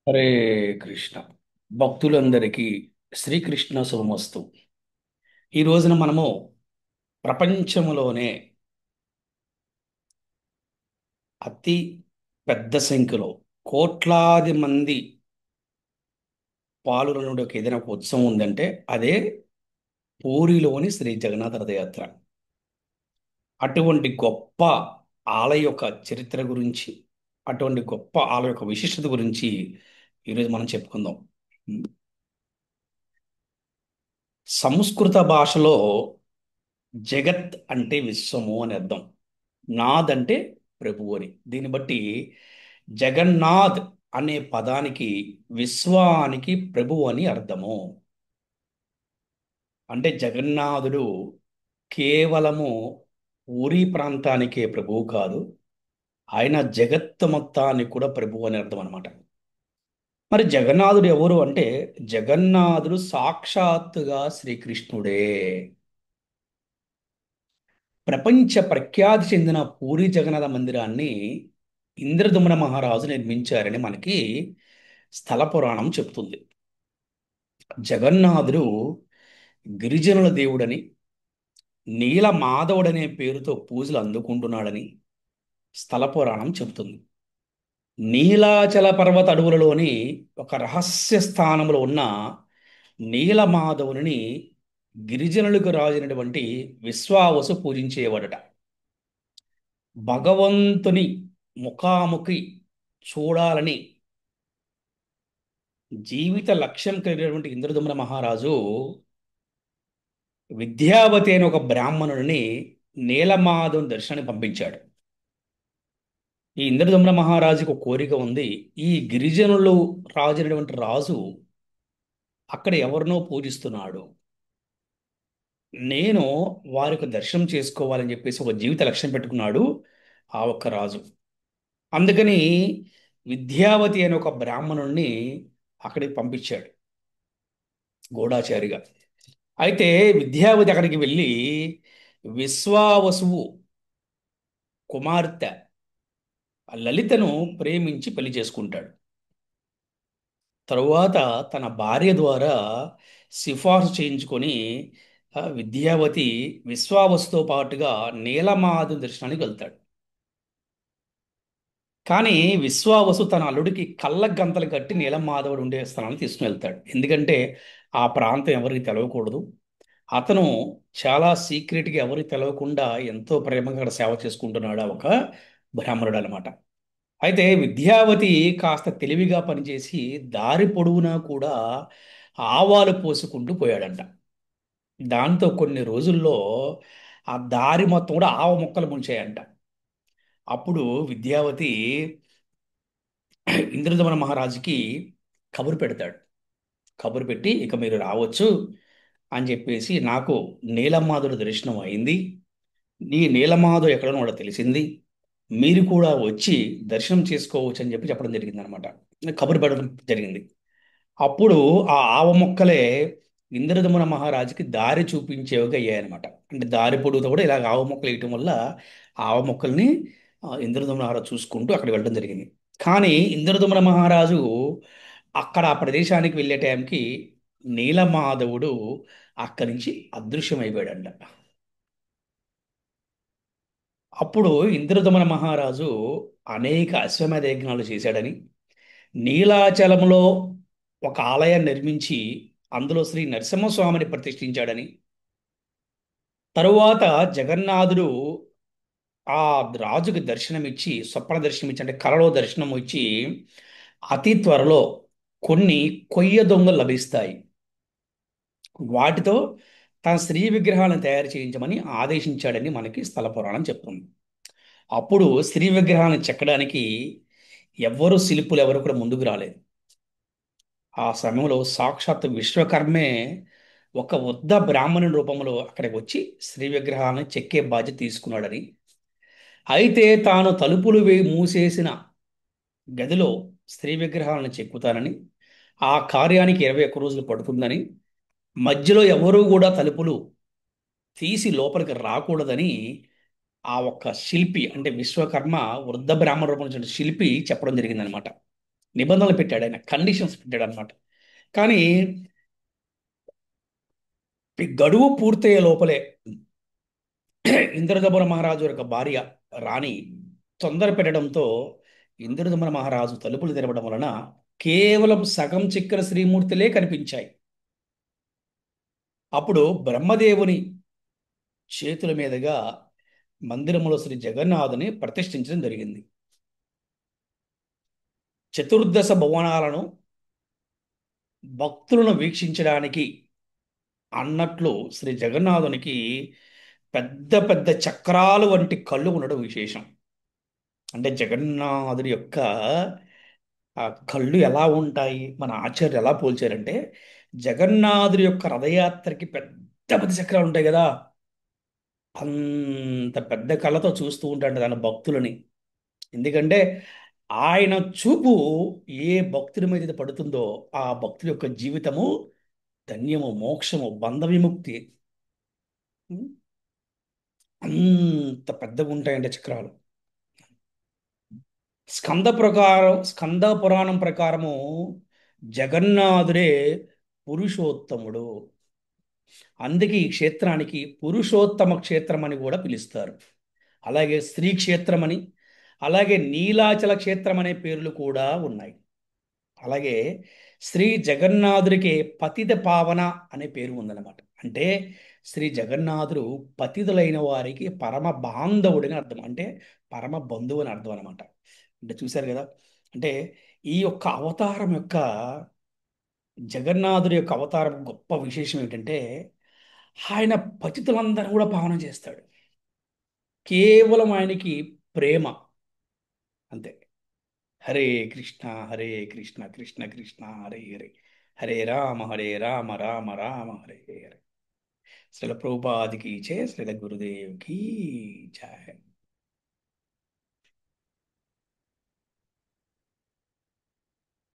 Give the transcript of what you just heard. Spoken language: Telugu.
హరే కృష్ణ. భక్తులందరికీ శ్రీకృష్ణ శుభమస్తు. ఈ రోజున మనము ప్రపంచంలోనే అతి పెద్ద సంఖ్యలో కోట్లాది మంది పాల్గొనే ఏదైనా ఒక ఉత్సవం ఉందంటే అదే పూరిలోని శ్రీ జగన్నాథ రథయాత్ర. అటువంటి గొప్ప ఆలయ యొక్క చరిత్ర గురించి, అటువంటి గొప్ప ఆలయ యొక్క విశిష్టత గురించి ఈరోజు మనం చెప్పుకుందాం. సంస్కృత భాషలో జగత్ అంటే విశ్వము అని అర్థం. నాద్ అంటే ప్రభువు అని. దీన్ని బట్టి జగన్నాథ్ అనే పదానికి విశ్వానికి ప్రభువు అని అర్థము. అంటే జగన్నాథుడు కేవలము ఊరి ప్రాంతానికే ప్రభువు కాదు, ఆయన జగత్తు మొత్తానికి కూడా ప్రభువు అని అర్థం అనమాట. మరి జగన్నాథుడు ఎవరు అంటే జగన్నాథుడు సాక్షాత్తుగా శ్రీకృష్ణుడే. ప్రపంచ ప్రఖ్యాతి చెందిన పూరి జగన్నాథ మందిరాన్ని ఇంద్రదమన మహారాజు నిర్మించారని మనకి స్థల పురాణం చెప్తుంది. జగన్నాథుడు గిరిజనుల దేవుడని, నీల మాధవుడనే పేరుతో పూజలు అందుకుంటున్నాడని స్థల పురాణం చెబుతుంది. నీలాచల పర్వత అడవులలోని ఒక రహస్య స్థానంలో ఉన్న నీలమాధవుని గిరిజనులకు రాజైనటువంటి విశ్వావసు పూజించేవాడట. భగవంతుని ముఖాముఖి చూడాలని జీవిత లక్ష్యం కలిగినటువంటి ఇంద్రదమ్న మహారాజు విద్యావతి అనే ఒక బ్రాహ్మణుడిని నీలమాధవుని దర్శనానికి పంపించాడు. ఈ ఇంద్రదమ్న మహారాజుకు ఒక కోరిక ఉంది. ఈ గిరిజనులు రాజైనటువంటి రాజు అక్కడ ఎవరినో పూజిస్తున్నాడు, నేను వారికి దర్శనం చేసుకోవాలని చెప్పేసి ఒక జీవిత లక్ష్యం పెట్టుకున్నాడు ఆ ఒక్క రాజు. అందుకని విద్యావతి అనే ఒక బ్రాహ్మణుణ్ణి అక్కడికి పంపించాడు గూఢాచారిగా. అయితే విద్యావతి అక్కడికి వెళ్ళి విశ్వావసువు కుమార్తె లలితను ప్రేమించి పెళ్లి చేసుకుంటాడు. తరువాత తన భార్య ద్వారా సిఫార్సు చేయించుకొని విద్యావతి విశ్వావసుతో పాటుగా నీలమాధు దర్శనానికి వెళ్తాడు. కానీ విశ్వావసు తన అల్లుడికి కళ్ళ గంతలు కట్టి నీలమాధవుడు ఉండే స్థలానికి తీసుకుని వెళ్తాడు. ఎందుకంటే ఆ ప్రాంతం ఎవరికి తెలవకూడదు. అతను చాలా సీక్రెట్గా ఎవరికి తెలవకుండా ఎంతో ప్రేమగా అక్కడ సేవ చేసుకుంటున్నాడు ఆ ఒక బ్రాహ్మణుడు అనమాట. అయితే విద్యావతి కాస్త తెలివిగా పనిచేసి దారి పొడవునా కూడా ఆవాలు పోసుకుంటూ పోయాడంట. దాంతో కొన్ని రోజుల్లో ఆ దారి మొత్తం కూడా ఆవ మొక్కలు ముంచాయంట. అప్పుడు విద్యావతి ఇంద్రదమన మహారాజుకి కబురు పెడతాడు. కబురు పెట్టి ఇక మీరు రావచ్చు అని చెప్పేసి, నాకు నీలమాధుడు దర్శనం అయింది, నీ నీలమాధవ్ ఎక్కడో కూడా తెలిసింది, మీరు కూడా వచ్చి దర్శనం చేసుకోవచ్చు అని చెప్పి చెప్పడం జరిగింది అనమాట. కబురు పెట్టడం జరిగింది. అప్పుడు ఆ ఆవ మొక్కలే ఇంద్రదమన మహారాజుకి దారి చూపించేవిగా అయ్యాయన్నమాట. అంటే దారి పొడుగుతో కూడా ఇలాగ ఆవ మొక్కలు వేయటం వల్ల ఆవ మొక్కల్ని ఇంద్రదమన మహారాజు చూసుకుంటూ అక్కడ వెళ్ళడం జరిగింది. కానీ ఇంద్రదమన మహారాజు అక్కడ ఆ ప్రదేశానికి వెళ్ళే టైంకి నీలమాధవుడు అక్కడి నుంచి అదృశ్యమైపోయాడంట. అప్పుడు ఇంద్రదమన మహారాజు అనేక అశ్వమేధ యజ్ఞాలు చేశాడని, నీలాచలంలో ఒక ఆలయాన్ని నిర్మించి అందులో శ్రీ నరసింహస్వామిని ప్రతిష్ఠించాడని, తరువాత జగన్నాథుడు ఆ రాజుకి దర్శనమిచ్చి, స్వప్న దర్శనమిచ్చి అంటే కలలో దర్శనం ఇచ్చి, అతి త్వరలో కొన్ని కొయ్య దొంగలు లభిస్తాయి, వాటితో తన స్త్రీ విగ్రహాలను తయారు చేయించమని ఆదేశించాడని మనకి స్థల పురాణం చెప్తుంది. అప్పుడు స్త్రీ విగ్రహాలను చెక్కడానికి ఎవ్వరు శిల్పులు ఎవరు కూడా ముందుకు రాలేదు. ఆ సమయంలో సాక్షాత్ విశ్వకర్మే ఒక వృద్ధ బ్రాహ్మణుని రూపంలో అక్కడికి వచ్చి శ్రీ విగ్రహాలను చెక్కే బాధ్యత తీసుకున్నాడని, అయితే తాను తలుపులు మూసేసిన గదిలో స్త్రీ విగ్రహాలను చెక్కుతానని, ఆ కార్యానికి 21 రోజులు పడుతుందని, మధ్యలో ఎవరూ కూడా తలుపులు తీసి లోపలికి రాకూడదని ఆ ఒక్క శిల్పి అంటే విశ్వకర్మ వృద్ధ బ్రాహ్మణ రూపంలో శిల్పి చెప్పడం జరిగిందనమాట. నిబంధనలు పెట్టాడు, ఆయన కండిషన్స్ పెట్టాడు అనమాట. కానీ ఈ గడువు పూర్తయ్యే లోపలే ఇంద్రదమన మహారాజు యొక్క భార్య రాణి తొందర పెట్టడంతో ఇంద్రదమన మహారాజు తలుపులు తెరవడం వలన కేవలం సగం చిక్కన శ్రీమూర్తులే కనిపించాయి. అప్పుడు బ్రహ్మదేవుని చేతుల మీదుగా మందిరములో శ్రీ జగన్నాథుని ప్రతిష్ఠించడం జరిగింది. చతుర్దశ భువనాలను భక్తులను వీక్షించడానికి అన్నట్లు శ్రీ జగన్నాథునికి పెద్ద పెద్ద చక్రాలు వంటి కళ్ళు ఉండడం విశేషం. అంటే జగన్నాథుడి యొక్క ఆ కళ్ళు ఎలా ఉంటాయి, మన ఆచార్యులు ఎలా పోల్చారంటే, జగన్నాథుడి యొక్క రథయాత్రకి పెద్ద పెద్ద చక్రాలు ఉంటాయి కదా, అంత పెద్ద కళ్ళతో చూస్తూ ఉంటాడు తన భక్తులని. ఎందుకంటే ఆయన చూపు ఏ భక్తుడి మీద అయితే పడుతుందో ఆ భక్తుడి యొక్క జీవితము ధన్యము, మోక్షము, బంధ విముక్తి. అంత పెద్దగా ఉంటాయంటే చక్రాలు. స్కంద పురాణం ప్రకారము జగన్నాథుడే పురుషోత్తముడు. అందుకే ఈ క్షేత్రానికి పురుషోత్తమ క్షేత్రం అని కూడా పిలుస్తారు. అలాగే శ్రీ క్షేత్రం అని, అలాగే నీలాచల క్షేత్రం అనే పేర్లు కూడా ఉన్నాయి. అలాగే శ్రీ జగన్నాథుడికి పతిత పావన అనే పేరు ఉందన్నమాట. అంటే శ్రీ జగన్నాథుడు పతితులైన వారికి పరమ బాంధవుడని అర్థం, అంటే పరమ బంధువు అని అర్థం అనమాట. అంటే చూశారు కదా, అంటే ఈ యొక్క అవతారం యొక్క జగన్నాథుడి యొక్క అవతారం గొప్ప విశేషం ఏంటంటే ఆయన పతితులందరూ కూడా పావనం చేస్తాడు. కేవలం ఆయనకి ప్రేమ, అంతే. హరే కృష్ణ హరే కృష్ణ కృష్ణ కృష్ణ హరే హరే, హరే రామ హరే రామ రామ రామ హరే హరే. శ్రీల ప్రభుపాదికి జయ, శ్రీల గురుదేవ్కి జయ.